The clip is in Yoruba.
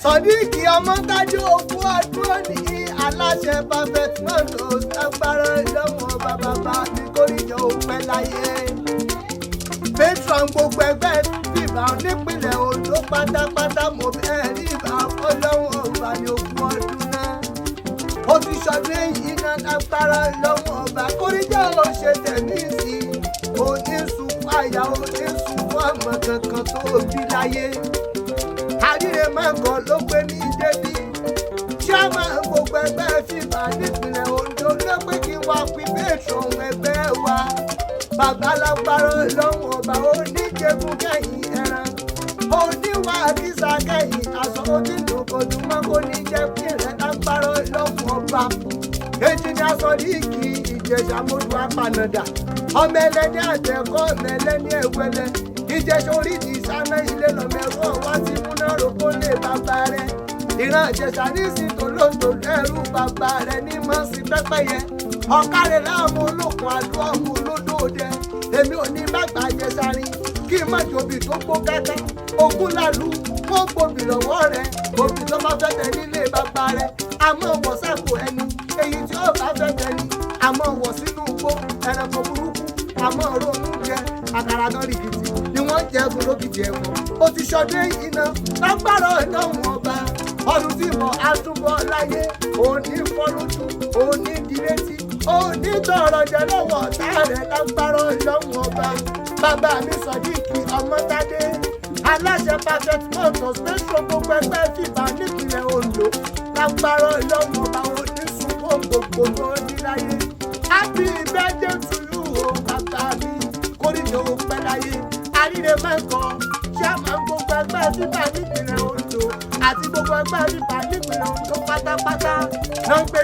Sodiq Omotade ogún ọdún òní aláṣẹ perfect motors lágbára lọ́wọ́ bàbá ní kórìjọ òpẹ́ láyé. Patron gbogbo ẹgbẹ́ fìbà nípìnlẹ̀ Oǹdó pátápátá mo bẹ́ẹ̀ rí ìbá fọlọ́wọ́ ọba ní ogún ọdún náà. Ó ti ṣọdún èyí náà lágbára lọ́wọ́ ọba kórìjọ ò ṣe tẹ̀mí sí i. Oníṣùkú àyà oníṣùkú ọmọ kankan tó bí láyé. Àríre Mángọ̀ ló gbé ní débi. Chairman gbogbo ẹgbẹ́ fìbà nípìnlẹ̀ Oǹdó ló pé kí wá pín Patron ẹgbẹ́ wa. Bàbá lágbára lọ́wọ́ ọba oníjẹ̀bú kẹ́yìn ẹran. Oníwà àkísà kẹ́yìn aṣọ onínúkọ̀dúnmọ́ kò ní jẹ́ pínlẹ̀ lágbára lọ́wọ́ ọba. Èjì ni Sodiq Ìjẹ̀ṣà mọ́tò apanadà. Ọmọ ẹlẹ́ni àtẹ̀kọ́ ọmọ ẹlẹ́ni ẹ̀wẹ́lẹ́. Ìjẹ̀ṣà orí ti sáná ilé lọ́mẹ́rú ọ̀wá ti múná rògbò lé bàbá rẹ̀. Ìran Ìjẹ̀ṣà ní ìsìn tòlótò lẹ́rù bàbá rẹ̀ ní mọ́sí pẹ́pẹ́yẹ. Ọ̀kárẹ̀ láàmú olókun àdúrà ọmọ olódò dẹ. Èmi ò ní bàgbà Ìjẹ̀ṣà rí kí n má jòbì tó gbó kẹ́kẹ́. Ogún làlú wọ́n gbòbì lọ́wọ́ rẹ̀. Òbí tó bá fẹ́ tẹ nílé bàbá rẹ̀. Àmọ́ wọ̀ sápò ẹni. Èyí tí ó bá fẹ́ tẹ ni. Àmọ́ wọ̀ sínú igbó ẹranko burúkú. Àmọ́ ronú jẹ àkàrà gan rìkìtì ni wọ́n jẹ́ gun lókìtì ẹ̀wọ̀n. Ó ti ṣọdún èyí náà lágbára ọlọ́run ọba. Ọdún tí mo àtúbọ̀ láyé òní fọ́lójú òní dìrẹ́tì òní tọrọ jẹ lọ́wọ́ ọ̀tá rẹ̀ lágbára ọlọ́run ọba. Bàbá mi Sodiq Omotade aláṣẹ perfect motors Patron gbogbo ẹgbẹ́ fìbà nípìnlẹ̀ Oǹdó lágbára ọlọ́run ọba oníṣùkú gbogbo tó ní láyé. Happy birthday to you o bàbá mi kórìjọ òpẹ́ láyé. Àríre Mángọ̀ chairman gbogbo ẹgbẹ́ fìbà nípìnlẹ̀ Oǹdó àti gbogbo ẹgbẹ́ fìbà nípìnlẹ̀ Oǹdó pátápátá náà ń gbé